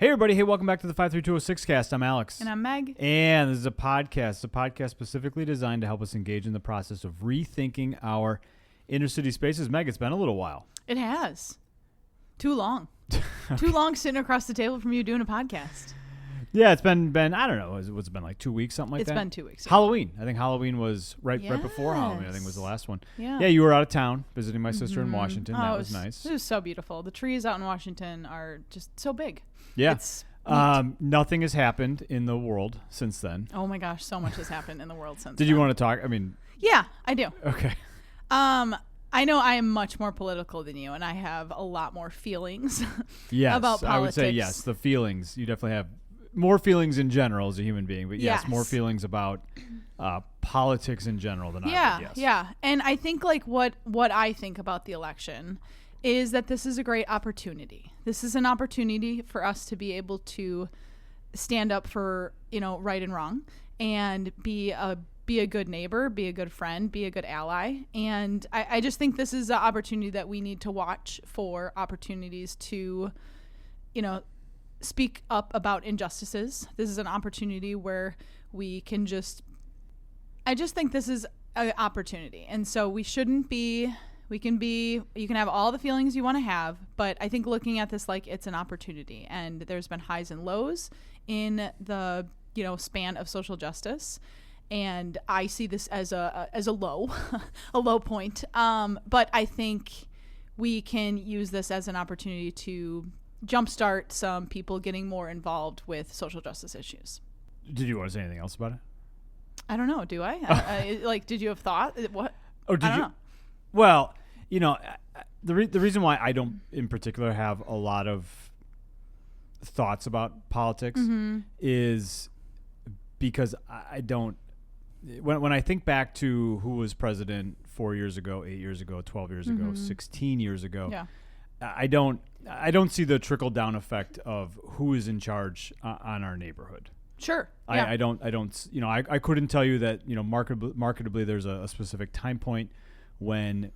Hey, everybody. Hey, welcome back to the 53206 cast. I'm Alex. And I'm Meg. And this is a podcast specifically designed to help us engage in the process of rethinking our inner city spaces. Meg, it's been a little while. It has. Too long. Too long sitting across the table from you doing a podcast. Yeah, it's been I don't know, it's been like 2 weeks, something like that? It's been 2 weeks. Halloween. I think Halloween was right before Halloween, I think was the last one. Yeah, you were out of town visiting my sister in Washington. That was nice. It was so beautiful. The trees out in Washington are just so big. Yeah. It's nothing has happened in the world since then. Oh my gosh, so much has happened in the world since then. Did you want to talk? I mean... Yeah, I do. Okay. I know I am much more political than you, and I have a lot more feelings yes, about politics. I would say yes, the feelings. You definitely have more feelings in general as a human being, but yes, more feelings about politics in general than I would, yes. Yeah. And I think like what I think about the election is that this is a great opportunity. This is an opportunity for us to be able to stand up for, right and wrong and be a good neighbor, be a good friend, be a good ally. And I just think this is an opportunity that we need to watch for opportunities to, speak up about injustices. This is an opportunity where we can I just think this is an opportunity. And so we shouldn't be, you can have all the feelings you want to have, but I think looking at this like it's an opportunity, and there's been highs and lows in the, span of social justice. And I see this as a low, a low point. But I think we can use this as an opportunity to jumpstart some people getting more involved with social justice issues. Did you want to say anything else about it? I don't know. Do I? Did you have thought? What? Or did I don't you? know. Well, the reason why I don't, in particular, have a lot of thoughts about politics is because I don't. When I think back to who was president 4 years ago, 8 years ago, 12 years ago, 16 years ago, I don't see the trickle down effect of who is in charge on our neighborhood. Sure. I don't. I couldn't tell you that marketably there's a specific time point when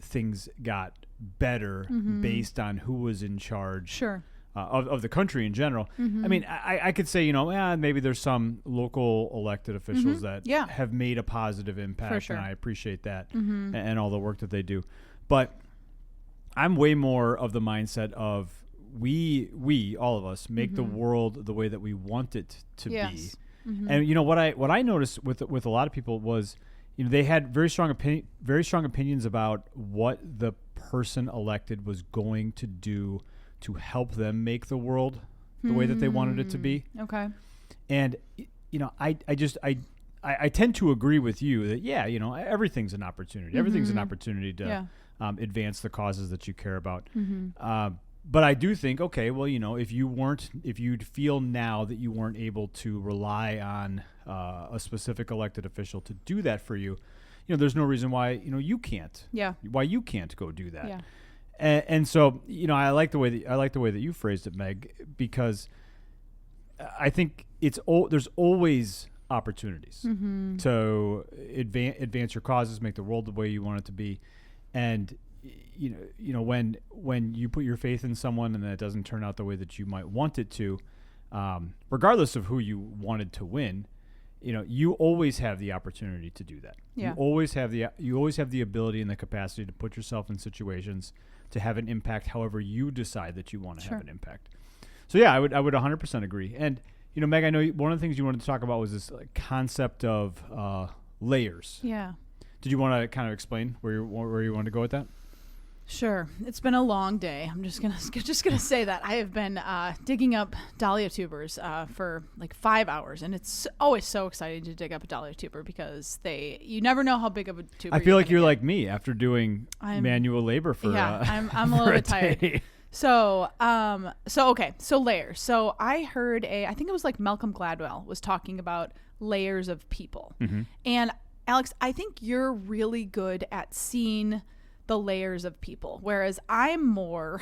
things got better based on who was in charge. Sure. Of the country in general. I mean, I could say, maybe there's some local elected officials that have made a positive impact, For sure. and I appreciate that and all the work that they do. But I'm way more of the mindset of we all of us make the world the way that we want it to be. And what I noticed with a lot of people was, they had very strong opinions about what the person elected was going to do to help them make the world the way that they wanted it to be. Okay. And I tend to agree with you that everything's an opportunity. Everything's an opportunity to advance the causes that you care about. But I do think, okay, well, if you'd feel now that you weren't able to rely on a specific elected official to do that for you, there's no reason why you can't. Yeah. Why you can't go do that. Yeah. And so, I like the way that you phrased it, Meg, because I think there's always opportunities to advance your causes, make the world the way you want it to be, and when you put your faith in someone and it doesn't turn out the way that you might want it to, regardless of who you wanted to win, you always have the opportunity to do that. Yeah. You always have the ability and the capacity to put yourself in situations to have an impact however you decide that you want to have an impact. So yeah, I would 100% agree. And Meg, I know one of the things you wanted to talk about was this concept of layers. Yeah. Did you want to kind of explain where you wanted to go with that? Sure. It's been a long day. I'm just gonna say that I have been digging up dahlia tubers for like 5 hours, and it's always so exciting to dig up a dahlia tuber because you never know how big of a tuber. I feel like you're like me after doing manual labor for I'm a little bit tired. So layers. So I heard I think it was like Malcolm Gladwell was talking about layers of people, and Alex, I think you're really good at seeing the layers of people, whereas I'm more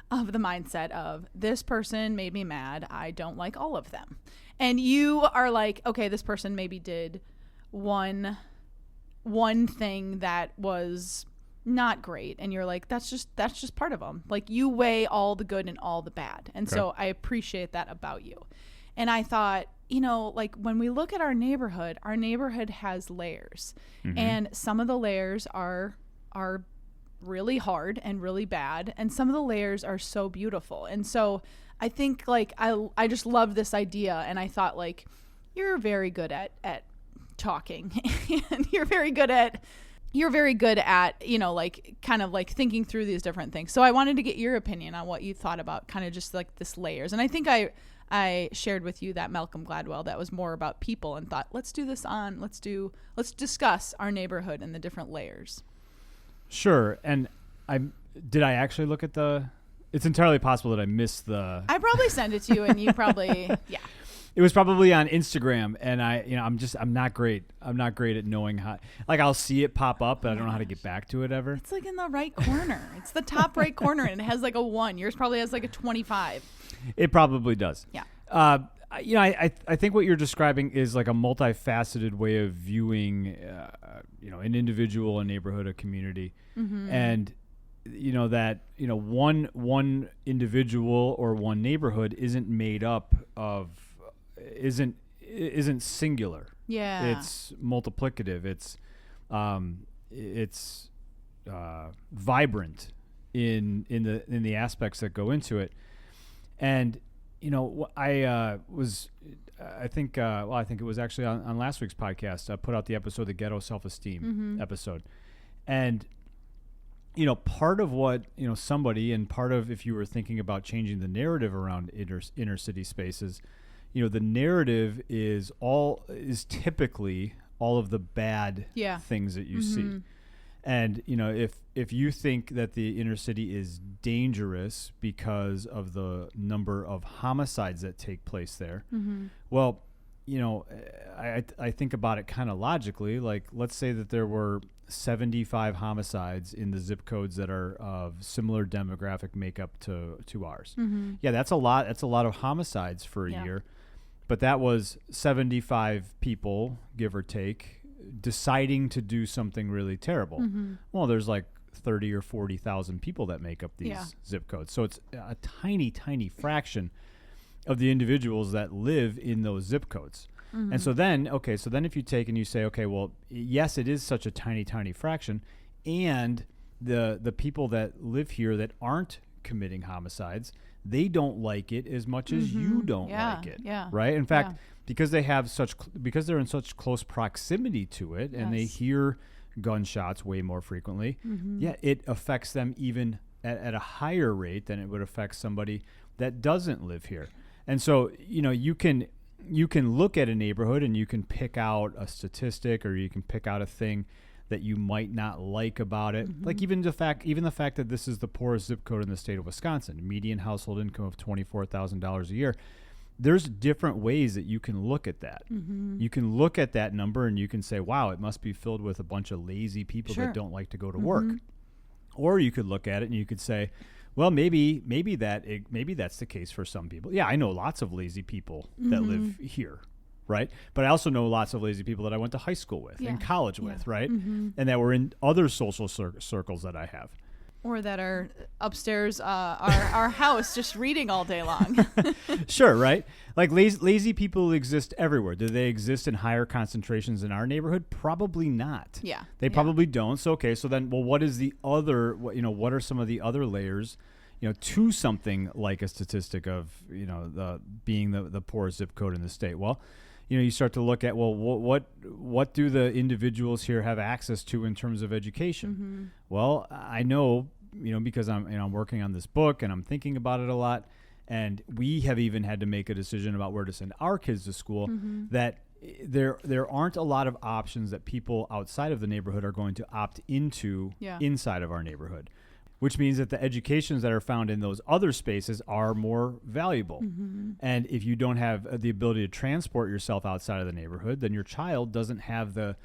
of the mindset of this person made me mad, I don't like all of them, and you are like, okay, this person maybe did one thing that was not great, and you're like, that's just part of them. Like, you weigh all the good and all the bad, and so I appreciate that about you. And I thought, like, when we look at our neighborhood has layers, and some of the layers are really hard and really bad, and some of the layers are so beautiful. And so I think, like, I just love this idea, and I thought, like, you're very good at talking, and you're very good at like, kind of like thinking through these different things. So I wanted to get your opinion on what you thought about kind of just like this layers. And I think I shared with you that Malcolm Gladwell that was more about people, and thought, let's discuss our neighborhood and the different layers. Sure. And did I actually look at it's entirely possible that I missed I probably sent it to you, and you probably, yeah. It was probably on Instagram, and I'm not great. I'm not great at knowing how. Like, I'll see it pop up, but I don't know how to get back to it ever. It's like in the right corner. It's the top right corner, and it has like a 1. Yours probably has like a 25. It probably does. Yeah. I think what you're describing is like a multifaceted way of viewing, an individual, a neighborhood, a community, and that one individual or one neighborhood isn't made up of. Isn't singular. Yeah. It's multiplicative. It's vibrant in the aspects that go into it. And I think it was actually on last week's podcast. I put out the episode, the Ghetto Self-Esteem episode. And part of what somebody, and part of, if you were thinking about changing the narrative around inner city spaces, the narrative is typically all of the bad things that you see. And, if you think that the inner city is dangerous because of the number of homicides that take place there, well, I think about it kind of logically. Like, let's say that there were 75 homicides in the zip codes that are of similar demographic makeup to ours. Yeah, that's a lot. That's a lot of homicides for a year. But that was 75 people, give or take, deciding to do something really terrible. Well, there's like 30 or 40,000 people that make up these zip codes. So it's a tiny, tiny fraction of the individuals that live in those zip codes. And so then if you take and you say, okay, well, yes, it is such a tiny, tiny fraction, and the people that live here that aren't committing homicides, they don't like it as much as you don't like it, right? In fact, because they're in such close proximity to it, and they hear gunshots way more frequently, it affects them even at a higher rate than it would affect somebody that doesn't live here. And so, you can look at a neighborhood and you can pick out a statistic, or you can pick out a thing that you might not like about it. Like even the fact that this is the poorest zip code in the state of Wisconsin, median household income of $24,000 a year. There's different ways that you can look at that. You can look at that number and you can say, wow, it must be filled with a bunch of lazy people that don't like to go to work. Or you could look at it and you could say, well, maybe that's the case for some people. Yeah, I know lots of lazy people that live here. Right. But I also know lots of lazy people that I went to high school with and college with. Right. And that were in other social circles that I have. Or that are upstairs our house just reading all day long. Sure. Right. Like lazy people exist everywhere. Do they exist in higher concentrations in our neighborhood? Probably not. Yeah. They probably don't. So, okay. So then, well, what is the other, what are some of the other layers, to something like a statistic of, being the poorest zip code in the state? Well, you start to look at, well, what do the individuals here have access to in terms of education? Well, I know, because I'm working on this book and I'm thinking about it a lot, and we have even had to make a decision about where to send our kids to school, that there aren't a lot of options that people outside of the neighborhood are going to opt into inside of our neighborhood. Which means that the educations that are found in those other spaces are more valuable. And if you don't have the ability to transport yourself outside of the neighborhood, then your child doesn't have the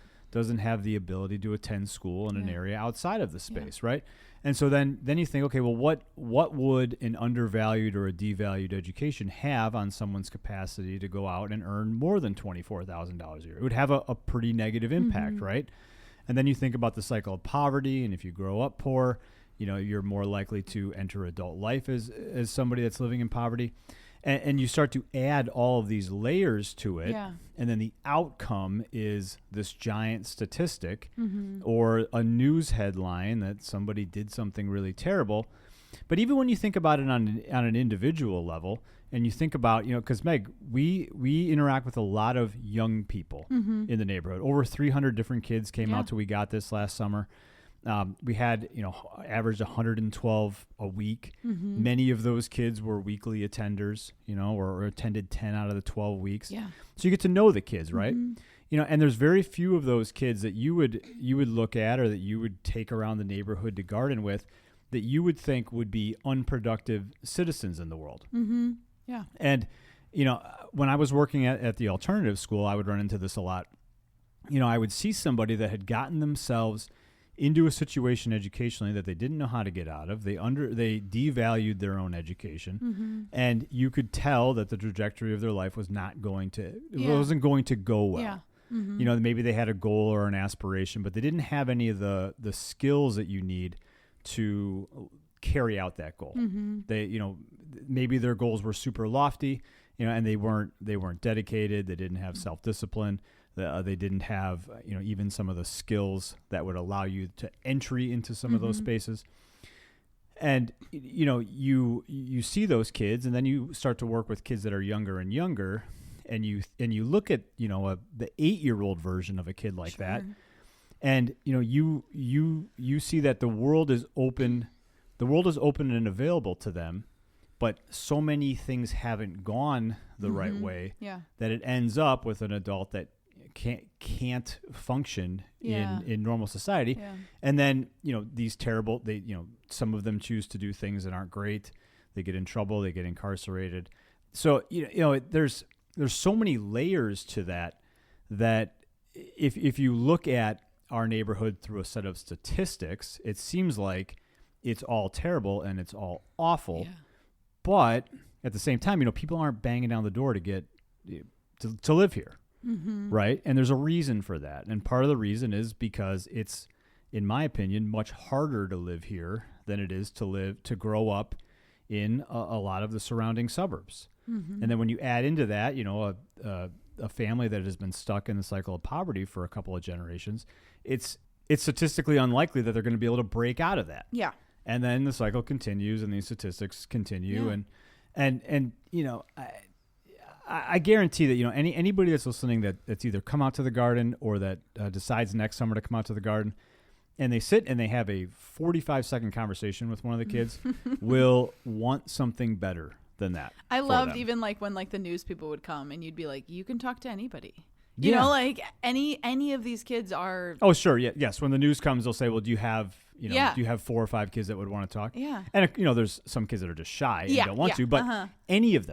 ability to attend school in an area outside of the space, right? And so then you think, okay, well, what would an undervalued or a devalued education have on someone's capacity to go out and earn more than $24,000 a year? It would have a pretty negative impact, right? And then you think about the cycle of poverty, and if you grow up poor, you're more likely to enter adult life as somebody that's living in poverty. And you start to add all of these layers to it. Yeah. And then the outcome is this giant statistic or a news headline that somebody did something really terrible. But even when you think about it on an individual level, and you think about, because Meg, we interact with a lot of young people in the neighborhood. Over 300 different kids came out till we got this last summer. We had, averaged 112 a week. Many of those kids were weekly attenders, or attended 10 out of the 12 weeks. Yeah. So you get to know the kids, right? And there's very few of those kids that you would look at or that you would take around the neighborhood to garden with that you would think would be unproductive citizens in the world. Yeah. And, when I was working at the alternative school, I would run into this a lot. I would see somebody that had gotten themselves into a situation educationally that they didn't know how to get out of. They devalued their own education, and you could tell that the trajectory of their life was not going to, it wasn't going to go well. Yeah. Maybe they had a goal or an aspiration, but they didn't have any of the skills that you need to carry out that goal. They, maybe their goals were super lofty, and they weren't dedicated. They didn't have self-discipline. They didn't have, even some of the skills that would allow you to entry into some of those spaces. And, you see those kids, and then you start to work with kids that are younger and younger, and you look at, the 8-year-old version of a kid like that. And, you see that the world is open and available to them, but so many things haven't gone the right way that it ends up with an adult that can't function in normal society. And then, these terrible, some of them choose to do things that aren't great. They get in trouble, they get incarcerated. So, there's so many layers to that if you look at our neighborhood through a set of statistics, it seems like it's all terrible and it's all awful. But at the same time, people aren't banging down the door to get to live here. Right. And there's a reason for that. And part of the reason is because it's, in my opinion, much harder to live here than it is to grow up in a lot of the surrounding suburbs. And then when you add into that, a family that has been stuck in the cycle of poverty for a couple of generations, it's statistically unlikely that they're going to be able to break out of that. Yeah. And then the cycle continues and these statistics continue. And I guarantee that, anybody that's listening that's either come out to the garden or that decides next summer to come out to the garden, and they sit and they have a 45-second conversation with one of the kids, will want something better than that. I loved even when the news people would come and you'd be like, you can talk to anybody. You know, any of these kids are. Oh, sure. Yeah. Yes. When the news comes, they'll say, well, do you have 4 or 5 kids that would want to talk? Yeah. And, there's some kids that are just shy and don't want to, but any of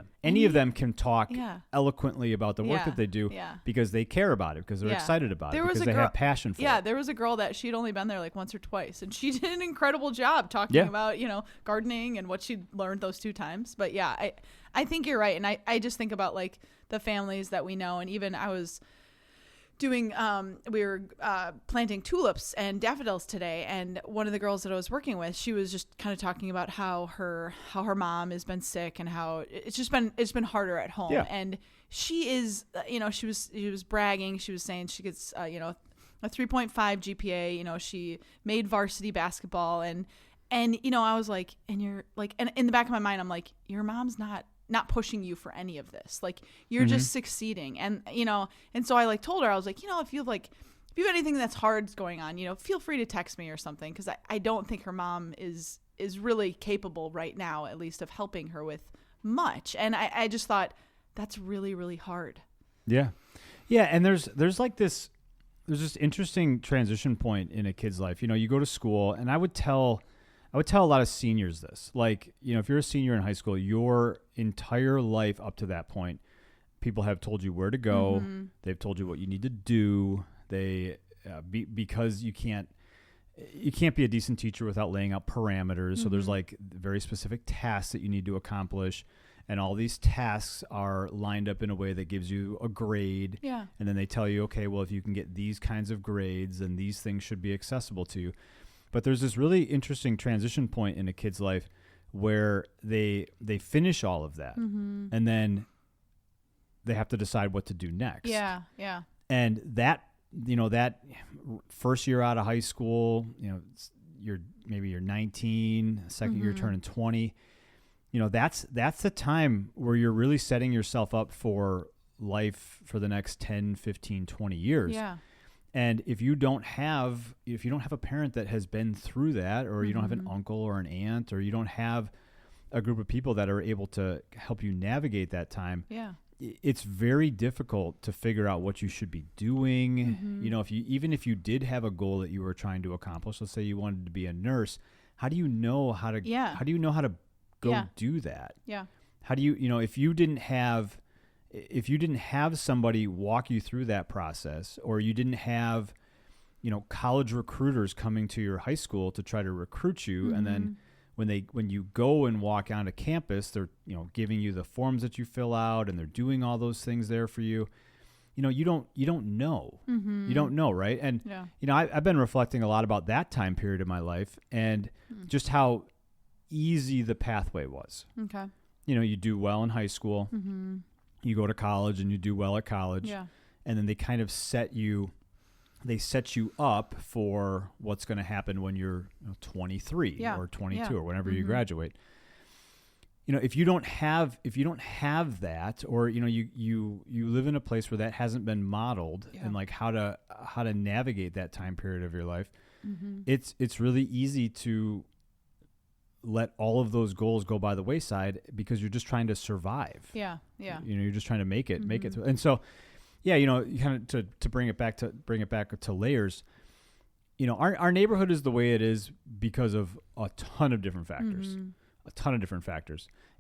them can talk eloquently about the work that they do because they care about it, because they're excited about it, because they have passion for it. Yeah. There was a girl that she'd only been there once or twice, and she did an incredible job talking about, gardening and what she'd learned those 2 times. But I think you're right. And I just think about the families that we know. And even I was doing, we were planting tulips and daffodils today. And one of the girls that I was working with, she was just kind of talking about how her mom has been sick and how it's been harder at home. Yeah. And she is, she was bragging. She was saying she gets, a 3.5 GPA, she made varsity basketball and I was like, and you're and in the back of my mind, I'm like, your mom's not pushing you for any of this. You're just succeeding. And, and so I told her, I was like, if you have anything that's hard going on, feel free to text me or something. 'Cause I don't think her mom is really capable right now, at least, of helping her with much. And I just thought that's really, really hard. Yeah. Yeah. And there's this interesting transition point in a kid's life. You go to school, and I would tell a lot of seniors this, if you're a senior in high school, your entire life up to that point, people have told you where to go. They've told you what you need to do. Because you can't be a decent teacher without laying out parameters. So there's very specific tasks that you need to accomplish. and all these tasks are lined up in a way that gives you a grade. Yeah. And then they tell you, okay, well, if you can get these kinds of grades, then these things should be accessible to you. But there's this really interesting transition point in a kid's life where they finish all of that, and then they have to decide what to do next. Yeah, yeah. And that, that first year out of high school, you're 19, second year turning 20. That's the time where you're really setting yourself up for life for the next 10, 15, 20 years. Yeah. And if you don't have a parent that has been through that, or you don't have an uncle or an aunt, or you don't have a group of people that are able to help you navigate that time, it's very difficult to figure out what you should be doing. If you did have a goal that you were trying to accomplish, let's say you wanted to be a nurse, how do you know how to go do that? Yeah. How do you, if you didn't have somebody walk you through that process, or you didn't have, college recruiters coming to your high school to try to recruit you, and then when you go and walk onto campus, they're, giving you the forms that you fill out, and they're doing all those things there for you. You don't know. You don't know, right? And I've been reflecting a lot about that time period of my life, and just how easy the pathway was. Okay. You do well in high school. You go to college and you do well at college. Yeah. And then they kind of set you up for what's going to happen when you're 23 or 22 or whenever you graduate. If you don't have that, or you live in a place where that hasn't been modeled, and like how to navigate that time period of your life, it's really easy to let all of those goals go by the wayside because you're just trying to survive. Yeah. Yeah. You're just trying to make it through. And so, you kind of to bring it back to layers, our neighborhood is the way it is because of a ton of different factors.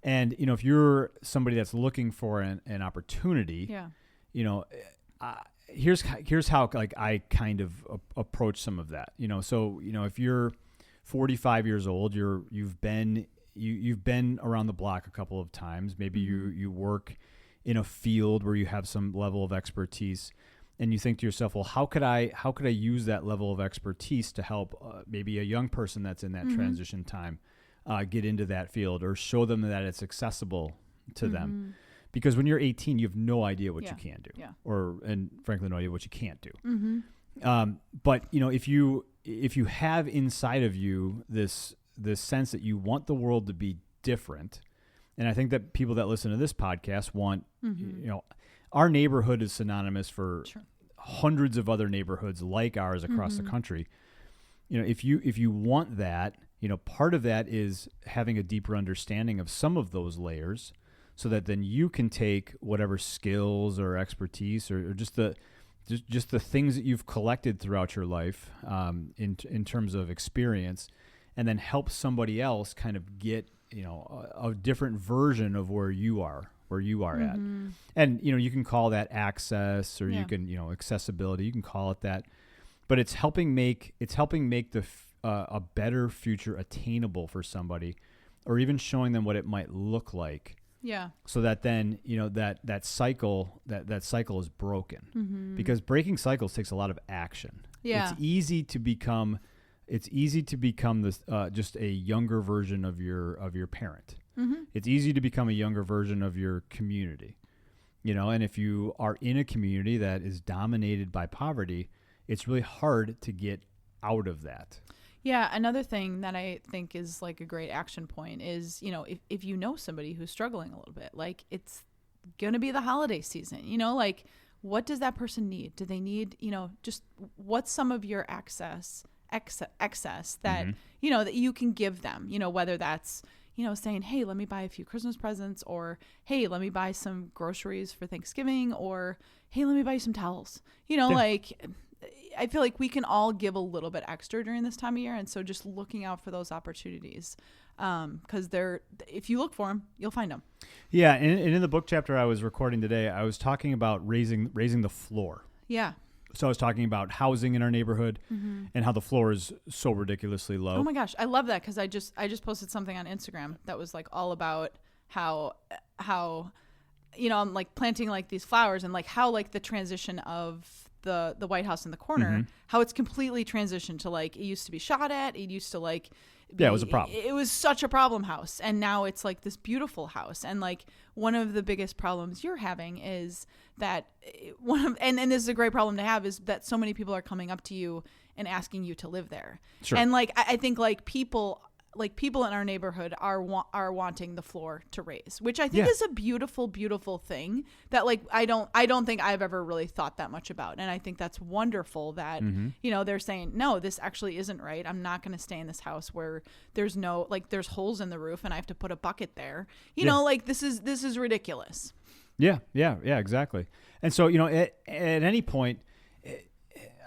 And, if you're somebody that's looking for an opportunity, here's how like I kind of approach some of that, so, if you're 45 years old, you've been around the block a couple of times. Maybe you work in a field where you have some level of expertise, and you think to yourself, well, how could I use that level of expertise to help maybe a young person that's in that transition time get into that field, or show them that it's accessible to them. Because when you're 18, you have no idea what you can do, and frankly, no idea what you can't do. But if you have inside of you this sense that you want the world to be different, and I think that people that listen to this podcast want, our neighborhood is synonymous for hundreds of other neighborhoods like ours across the country. If you want that, part of that is having a deeper understanding of some of those layers, so that then you can take whatever skills or expertise or just the things that you've collected throughout your life, in terms of experience, and then help somebody else kind of get, a different version of where you are at. And, you can call that access, or you can, accessibility, you can call it that, but it's helping make a better future attainable for somebody, or even showing them what it might look like. Yeah. So that then, that cycle is broken, because breaking cycles takes a lot of action. Yeah. It's easy to become this, just a younger version of your parent. It's easy to become a younger version of your community, and if you are in a community that is dominated by poverty, it's really hard to get out of that. Yeah, another thing that I think is like a great action point is, if you know somebody who's struggling a little bit, like it's going to be the holiday season, like what does that person need? Do they need, just what's some of your excess that, that you can give them, whether that's, saying, hey, let me buy a few Christmas presents, or, hey, let me buy some groceries for Thanksgiving, or, hey, let me buy you some towels, like I feel like we can all give a little bit extra during this time of year. And so just looking out for those opportunities, because if you look for them, you'll find them. Yeah. And in the book chapter I was recording today, I was talking about raising the floor. Yeah. So I was talking about housing in our neighborhood, and how the floor is so ridiculously low. Oh my gosh. I love that. Cause I just posted something on Instagram that was like all about how I'm like planting like these flowers, and like how like the transition of the White House in the corner, how it's completely transitioned to like, it used to be shot at, it used to like it was a problem. It was such a problem house, and now it's like this beautiful house. And like one of the biggest problems you're having is that and this is a great problem to have, is that so many people are coming up to you and asking you to live there. Sure. And like I think like people in our neighborhood are wanting the floor to raise, which I think is a beautiful, beautiful thing that like I don't think I've ever really thought that much about. And I think that's wonderful that they're saying, no, this actually isn't right. I'm not going to stay in this house where there's no, like, there's holes in the roof and I have to put a bucket there. You know, like this is ridiculous. Yeah, exactly. And so, at any point,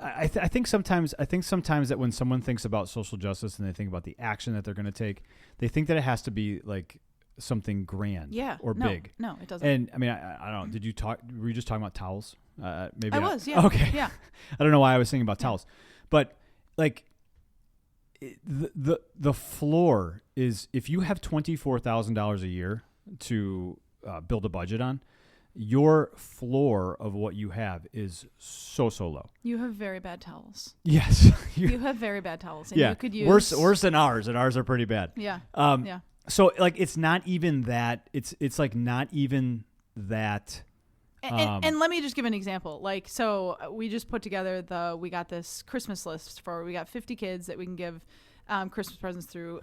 I think sometimes that when someone thinks about social justice and they think about the action that they're going to take, they think that it has to be like something grand or big. No, it doesn't. And I mean, I don't know. Were you just talking about towels? Maybe I was. Yeah. Okay. Yeah. I don't know why I was thinking about towels, but like the floor is, if you have $24,000 a year to build a budget on, your floor of what you have is so low. You have very bad towels. Yes. You have very bad towels. And you could use worse than ours, and ours are pretty bad. Yeah. Yeah. So like it's not even that. It's like not even that. And let me just give an example. Like, so we just put together we got this Christmas list we got 50 kids that we can give Christmas presents through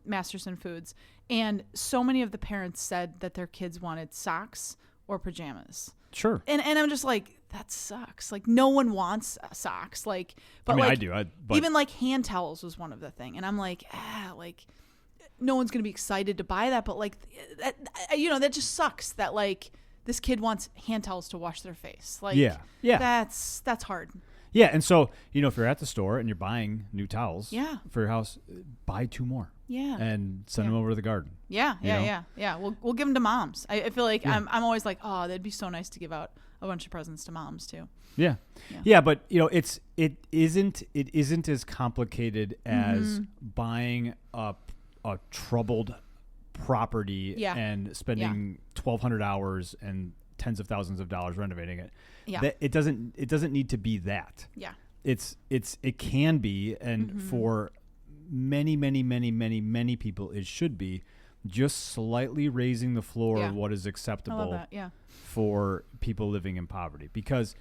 Masterson Foods. And so many of the parents said that their kids wanted socks or pajamas. Sure. And I'm just like, that sucks. Like, no one wants socks. Like, but I mean, like, I do. Even like hand towels was one of the thing. And I'm like, like, no one's going to be excited to buy that. But like, that just sucks that like this kid wants hand towels to wash their face. Like, yeah. That's hard. Yeah. And so, if you're at the store and you're buying new towels for your house, buy 2 more. Yeah. And send them over to the garden. Yeah. We'll give them to moms. I feel like I'm always like, oh, that'd be so nice to give out a bunch of presents to moms too. Yeah. But it isn't as complicated as buying a troubled property and spending 1,200 hours and tens of thousands of dollars renovating it. Yeah. It doesn't need to be that. Yeah. It can be, and for many people it should be just slightly raising the floor of what is acceptable for people living in poverty. Because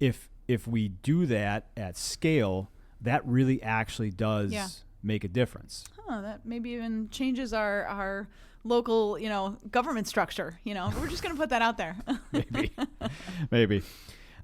if we do that at scale, that really actually does make a difference. That maybe even changes our local, government structure. We're just going to put that out there. Maybe.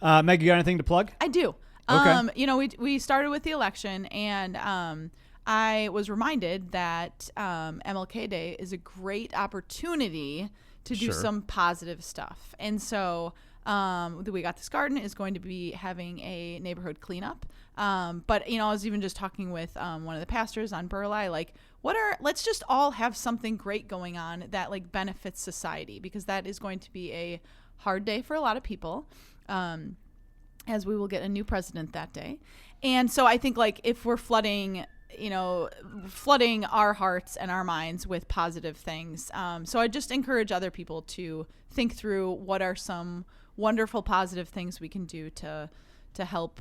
Meg, you got anything to plug? I do. Okay. We started with the election, and I was reminded that MLK Day is a great opportunity to do some positive stuff. And so the We Got This Garden is going to be having a neighborhood cleanup. But, I was even just talking with one of the pastors on Burleigh, like, let's just all have something great going on that like benefits society, because that is going to be a hard day for a lot of people, as we will get a new president that day. And so I think like if we're flooding our hearts and our minds with positive things. So I just encourage other people to think through what are some wonderful positive things we can do to help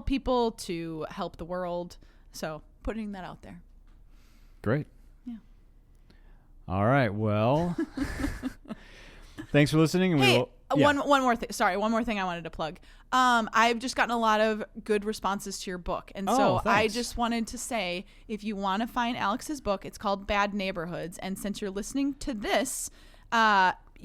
people, to help the world. So putting that out there. Great. Yeah. All right. Well, thanks for listening. And one more thing. Sorry, one more thing I wanted to plug. I've just gotten a lot of good responses to your book. And so I just wanted to say, if you want to find Alex's book, it's called Bad Neighborhoods. And since you're listening to this,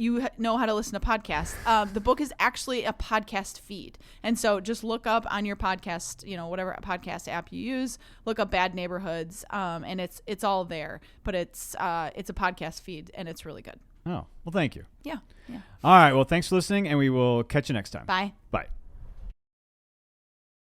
you know how to listen to podcasts. The book is actually a podcast feed. And so just look up on your podcast, whatever podcast app you use, look up Bad Neighborhoods. And it's all there, but it's a podcast feed, and it's really good. Oh, well, thank you. Yeah. All right. Well, thanks for listening, and we will catch you next time. Bye. Bye.